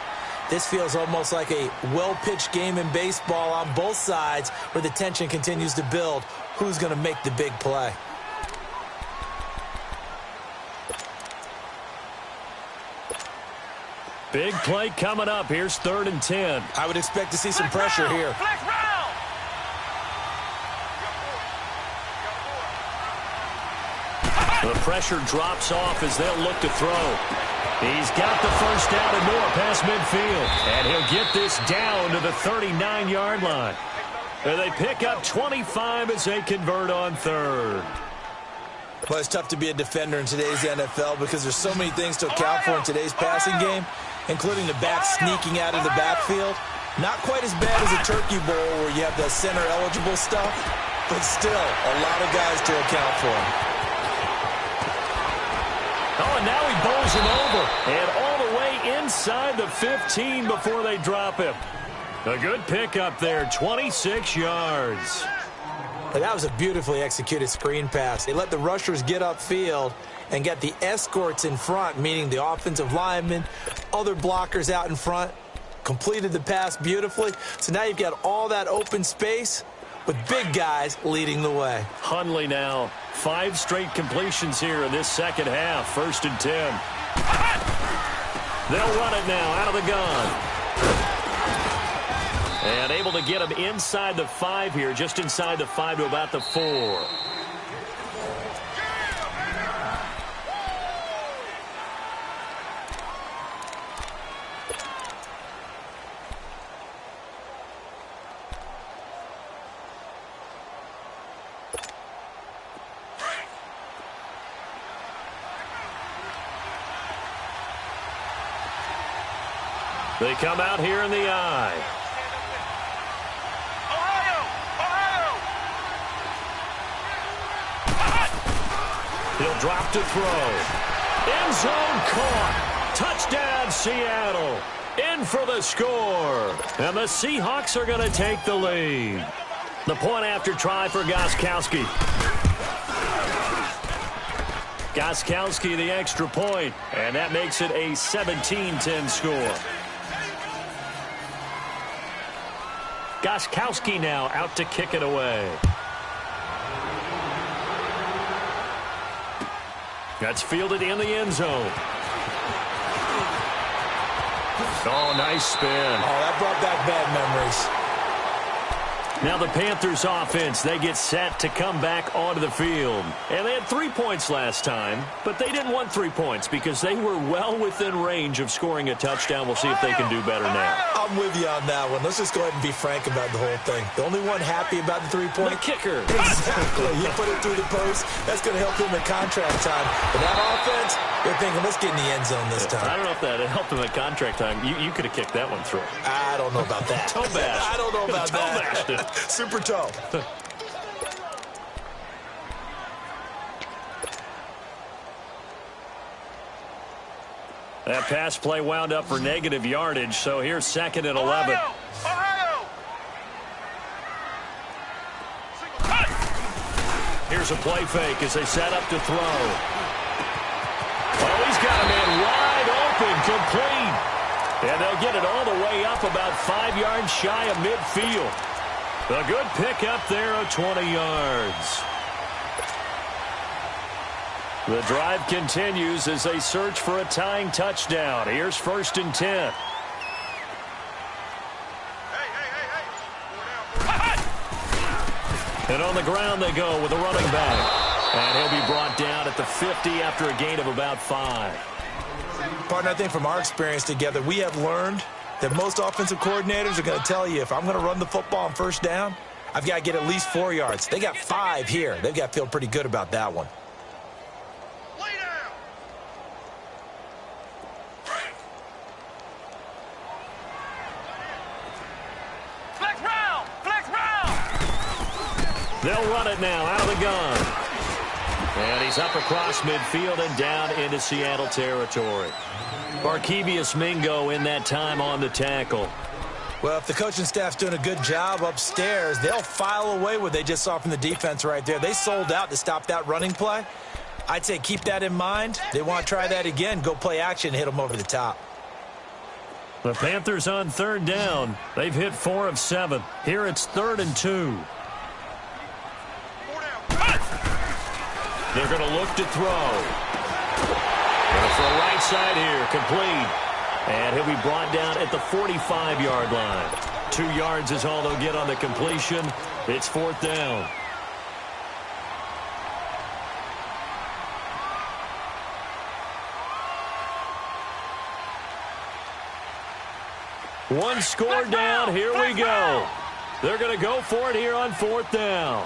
This feels almost like a well-pitched game in baseball on both sides where the tension continues to build. Who's going to make the big play? Big play coming up. Here's 3rd and 10. I would expect to see some pressure here. The pressure drops off as they'll look to throw. He's got the first down and more past midfield. And he'll get this down to the 39-yard line. And they pick up 25 as they convert on 3rd. Well, it's tough to be a defender in today's NFL because there's so many things to account for in today's passing game, including the back sneaking out of the backfield. Not quite as bad as a turkey bowl where you have the center-eligible stuff, but still a lot of guys to account for. Oh, and now he bowls him over. And all the way inside the 15 before they drop him. A good pickup there, 26 yards. That was a beautifully executed screen pass. They let the rushers get upfield and get the escorts in front, meaning the offensive linemen, other blockers out in front, completed the pass beautifully. So now you've got all that open space with big guys leading the way. Hundley now, 5 straight completions here in this second half. 1st and 10. They'll run it now out of the gun. And able to get him inside the 5 here, just inside the 5 to about the 4. They come out here in the eye. He'll drop to throw. End zone caught. Touchdown, Seattle. In for the score. And the Seahawks are going to take the lead. The point after try for Gostkowski. Gostkowski the extra point. And that makes it a 17-10 score. Gostkowski now out to kick it away. That's fielded in the end zone. Oh, nice spin. Oh, that brought back bad memories. Now the Panthers offense, they get set to come back onto the field. And they had 3 points last time, but they didn't want 3 points because they were well within range of scoring a touchdown. We'll see if they can do better now. I'm with you on that one. Let's just go ahead and be frank about the whole thing. The only one happy about the 3-point? The kicker. Exactly. You put it through the post. That's going to help him in contract time. But that offense, they're thinking, let's get in the end zone this time. I don't know if that helped him at contract time. You could have kicked that one through. I don't know about that. Toe bash. I don't know about Toe that. bashed it. Super toe. That pass play wound up for negative yardage, so here's 2nd and 11. Here's a play fake as they set up to throw. Oh, he's got a man wide open, complete. And they'll get it all the way up about 5 yards shy of midfield. A good pickup there of 20 yards. The drive continues as they search for a tying touchdown. Here's 1st and 10. And on the ground they go with a running back. And he'll be brought down at the 50 after a gain of about 5. Partner, I think from our experience together, we have learned that most offensive coordinators are going to tell you, if I'm going to run the football on 1st down, I've got to get at least 4 yards. They got 5 here. They've got to feel pretty good about that one. They'll run it now out of the gun. And he's up across midfield and down into Seattle territory. Barkevius Mingo in that time on the tackle. Well, if the coaching staff's doing a good job upstairs, they'll file away what they just saw from the defense right there. They sold out to stop that running play. I'd say keep that in mind. They want to try that again. Go play action, hit them over the top. The Panthers on third down. They've hit 4 of 7. Here it's 3rd and 2. They're going to look to throw. Going for a right side here, complete. And he'll be brought down at the 45-yard line. 2 yards is all they'll get on the completion. It's 4th down. One score down. Here we go. They're going to go for it here on 4th down.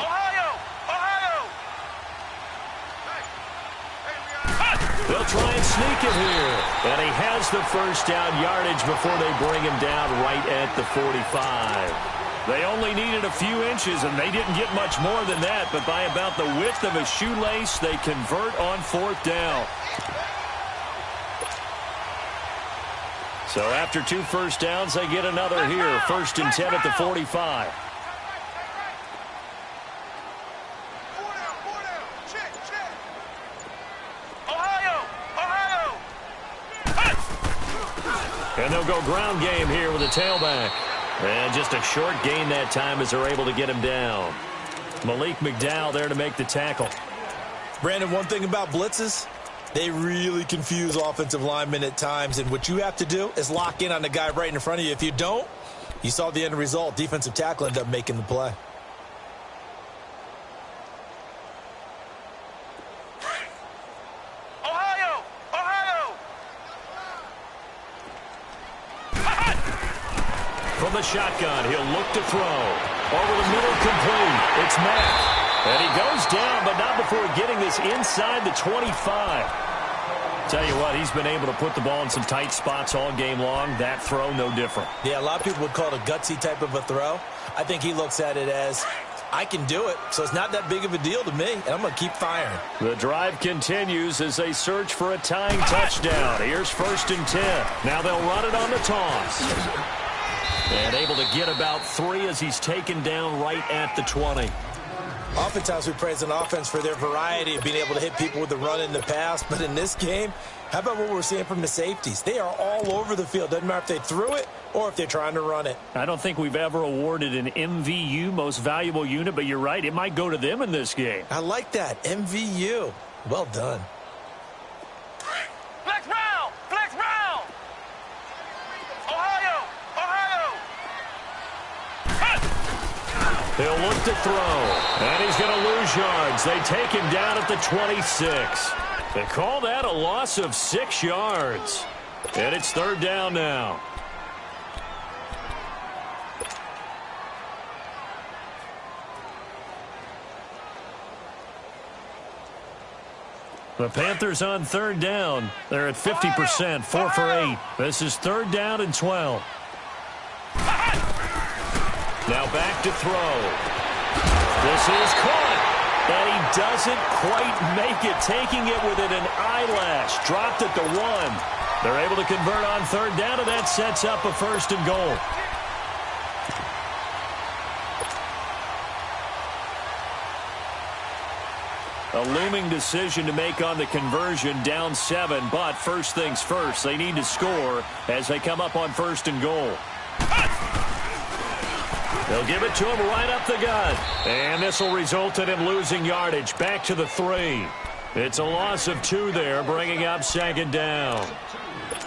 They'll try and sneak it here. And he has the first down yardage before they bring him down right at the 45. They only needed a few inches, and they didn't get much more than that. But by about the width of a shoelace, they convert on 4th down. So after 2 first downs, they get another here. 1st and 10 at the 45. And they'll go ground game here with a tailback. And just a short gain that time as they're able to get him down. Malik McDowell there to make the tackle. Brandon, one thing about blitzes, they really confuse offensive linemen at times. And what you have to do is lock in on the guy right in front of you. If you don't, you saw the end result. Defensive tackle ended up making the play. From the shotgun, he'll look to throw. Over the middle, complete. It's Mack. And he goes down, but not before getting this inside the 25. Tell you what, he's been able to put the ball in some tight spots all game long. That throw, no different. Yeah, a lot of people would call it a gutsy type of a throw. I think he looks at it as, I can do it, so it's not that big of a deal to me, and I'm going to keep firing. The drive continues as they search for a tying touchdown. Here's 1st and 10. Now they'll run it on the toss. And able to get about 3 as he's taken down right at the 20. Oftentimes we praise an offense for their variety of being able to hit people with the run in the pass. But in this game, how about what we're seeing from the safeties? They are all over the field. Doesn't matter if they threw it or if they're trying to run it. I don't think we've ever awarded an MVU, most valuable unit, but you're right. It might go to them in this game. I like that. MVU. Well done. Flex round! Flex round! Ohio! He'll look to throw, and he's going to lose yards. They take him down at the 26. They call that a loss of 6 yards. And it's 3rd down now. The Panthers on 3rd down. They're at 50%, 4 for 8. This is 3rd down and 12. Now back to throw. This is caught. And he doesn't quite make it, taking it within an eyelash. Dropped at the 1. They're able to convert on 3rd down, and that sets up a 1st and goal. A looming decision to make on the conversion, down 7. But first things first, they need to score as they come up on 1st and goal. They'll give it to him right up the gut. And this will result in him losing yardage. Back to the 3. It's a loss of 2 there, bringing up 2nd down.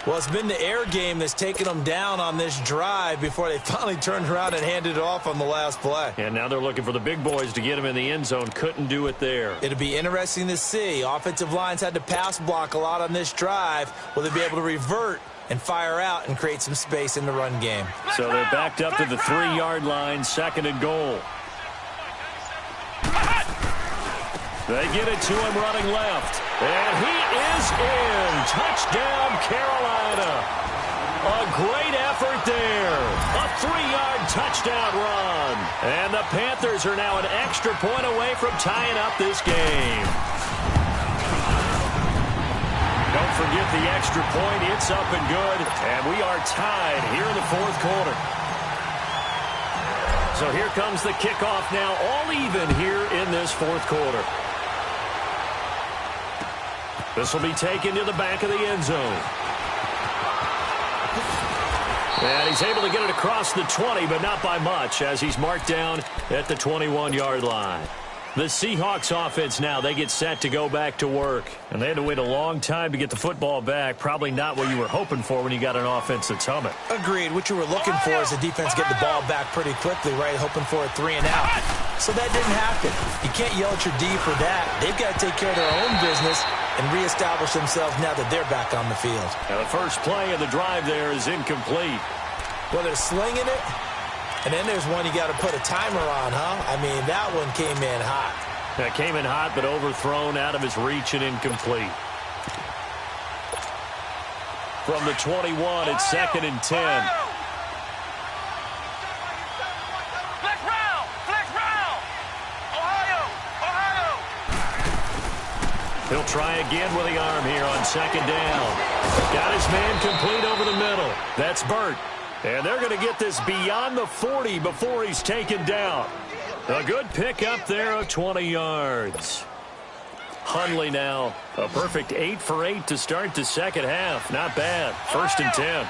Well, it's been the air game that's taken them down on this drive before they finally turned around and handed it off on the last play. And now they're looking for the big boys to get him in the end zone. Couldn't do it there. It'll be interesting to see. Offensive lines had to pass block a lot on this drive. Will they be able to revert and fire out and create some space in the run game? So they're backed up to the 3-yard line, 2nd and goal. They get it to him running left. And he is in. Touchdown, Carolina. A great effort there. A 3-yard touchdown run. And the Panthers are now an extra point away from tying up this game. Don't forget the extra point. It's up and good. And we are tied here in the 4th quarter. So here comes the kickoff now, all even here in this 4th quarter. This will be taken to the back of the end zone. And he's able to get it across the 20, but not by much, as he's marked down at the 21-yard line. The Seahawks offense now, they get set to go back to work. And they had to wait a long time to get the football back. Probably not what you were hoping for when you got an offense that's humming. Agreed. What you were looking for is the defense get the ball back pretty quickly, right? Hoping for a 3 and out. So that didn't happen. You can't yell at your D for that. They've got to take care of their own business and reestablish themselves now that they're back on the field. Now the first play of the drive there is incomplete. Well, they're slinging it, and then there's one you got to put a timer on, huh? I mean, that one came in hot. That came in hot, but overthrown out of his reach and incomplete. From the 21, it's 2nd and 10. Flex round! Flex round! Ohio! Ohio! He'll try again with the arm here on 2nd down. Got his man complete over the middle. That's Burt. And they're going to get this beyond the 40 before he's taken down. A good pick up there of 20 yards. Hundley now, a perfect 8 for 8 to start the second half. Not bad. 1st and 10.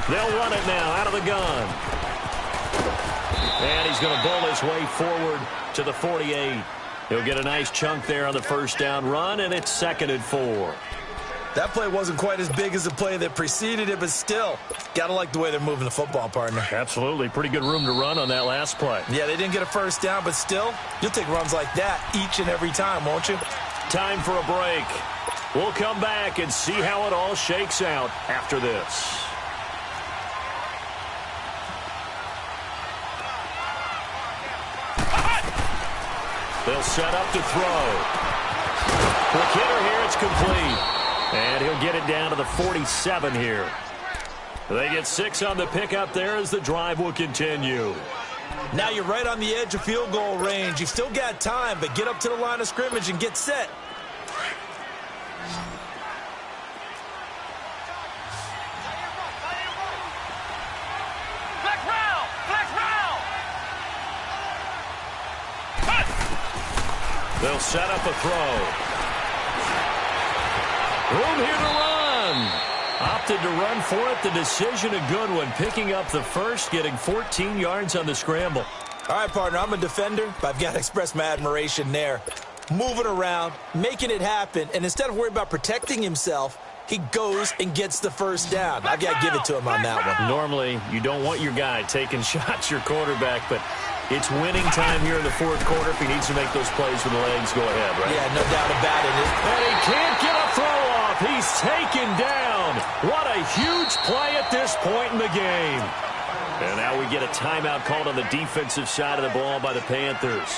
They'll run it now out of the gun. And he's going to bull his way forward to the 48. He'll get a nice chunk there on the first down run, and it's 2nd and 4. That play wasn't quite as big as the play that preceded it, but still, got to like the way they're moving the football, partner. Absolutely. Pretty good room to run on that last play. Yeah, they didn't get a first down, but still, you'll take runs like that each and every time, won't you? Time for a break. We'll come back and see how it all shakes out after this. They'll set up to throw. The kidder here, it's complete. And he'll get it down to the 47 here. They get 6 on the pickup there as the drive will continue. Now you're right on the edge of field goal range. You've still got time, but get up to the line of scrimmage and get set. Flex round! Flex round! They'll set up a throw. Room here to run. Opted to run for it. The decision a good one. Picking up the first, getting 14 yards on the scramble. All right, partner, I'm a defender, but I've got to express my admiration there. Moving around, making it happen, and instead of worrying about protecting himself, he goes and gets the first down. I've got to give it to him on that one. Normally, you don't want your guy taking shots, your quarterback, but it's winning time here in the fourth quarter. If he needs to make those plays with the legs, go ahead, right? Yeah, no doubt about it. And he can't get a throw off. He's taken down. What a huge play at this point in the game. And now we get a timeout called on the defensive side of the ball by the Panthers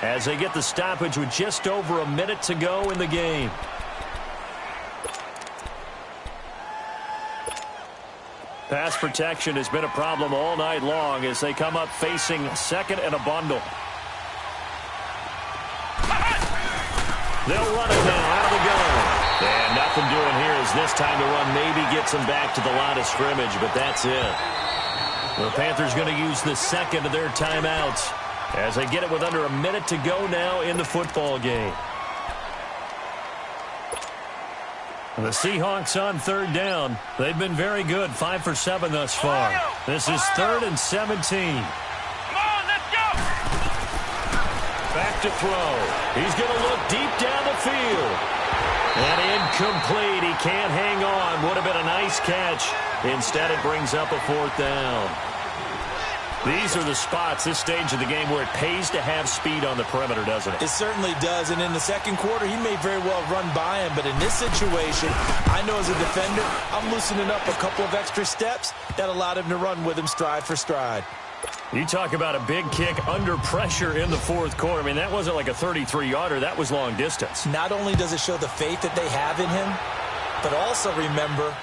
as they get the stoppage with just over a minute to go in the game. Pass protection has been a problem all night long as they come up facing 2nd and a bundle. They'll run it now out of the gun. And nothing doing here as this time the run maybe gets them back to the line of scrimmage, but that's it. The Panthers going to use the second of their timeouts as they get it with under a minute to go now in the football game. The Seahawks on 3rd down. They've been very good, 5 for 7 thus far. This is 3rd and 17. Come on, let's go! Back to throw. He's going to look deep down the field. And incomplete. He can't hang on. Would have been a nice catch. Instead, it brings up a 4th down. These are the spots, this stage of the game, where it pays to have speed on the perimeter, doesn't it? It certainly does, and in the second quarter, he may very well run by him, but in this situation, I know as a defender, I'm loosening up a couple of extra steps that allowed him to run with him stride for stride. You talk about a big kick under pressure in the fourth quarter. I mean, that wasn't like a 33-yarder. That was long distance. Not only does it show the faith that they have in him, but also remember,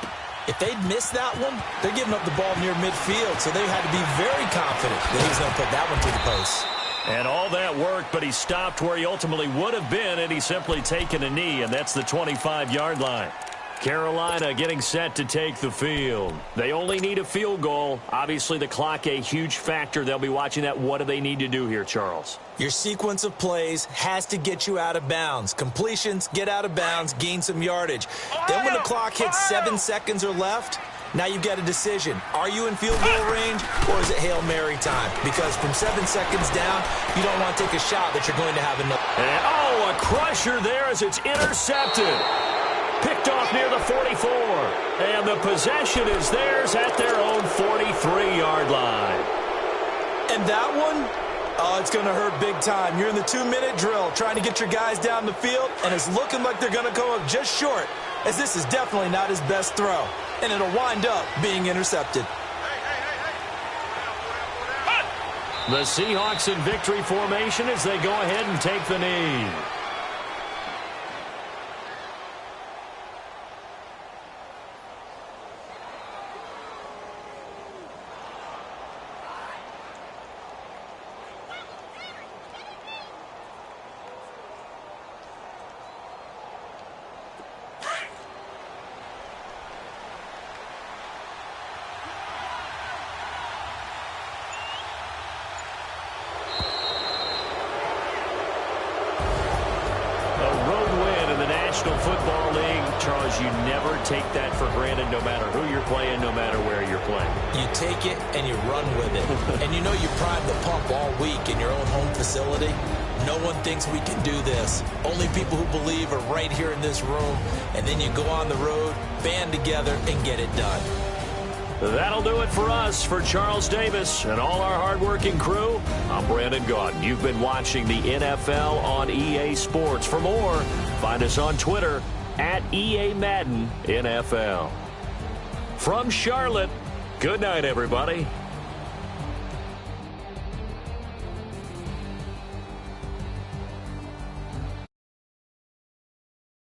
if they'd missed that one, they're giving up the ball near midfield, so they had to be very confident that he was going to put that one to the post. And all that worked, but he stopped where he ultimately would have been, and he's simply taken a knee, and that's the 25-yard line. Carolina getting set to take the field. They only need a field goal. Obviously, the clock a huge factor. They'll be watching that. What do they need to do here, Charles? Your sequence of plays has to get you out of bounds. Completions, get out of bounds, gain some yardage. Then when the clock hits 7 seconds or left, now you've got a decision. Are you in field goal range, or is it Hail Mary time? Because from 7 seconds down, you don't want to take a shot that you're going to have another. And, a crusher there as it's intercepted. Picked off near the 44. And the possession is theirs at their own 43-yard line. And that one, it's going to hurt big time. You're in the 2-minute drill trying to get your guys down the field, and it's looking like they're going to come up just short, as this is definitely not his best throw. And it'll wind up being intercepted. The Seahawks in victory formation as they go ahead and take the knee. Football League, Charles, you never take that for granted no matter who you're playing, no matter where you're playing. You take it and you run with it. And you know you prime the pump all week in your own home facility. No one thinks we can do this. Only people who believe are right here in this room. And then you go on the road, band together, and get it done. That'll do it for us. For Charles Davis and all our hardworking crew, I'm Brandon Gaudin. You've been watching the NFL on EA Sports. For more, find us on Twitter at EA Madden NFL. From Charlotte, good night, everybody.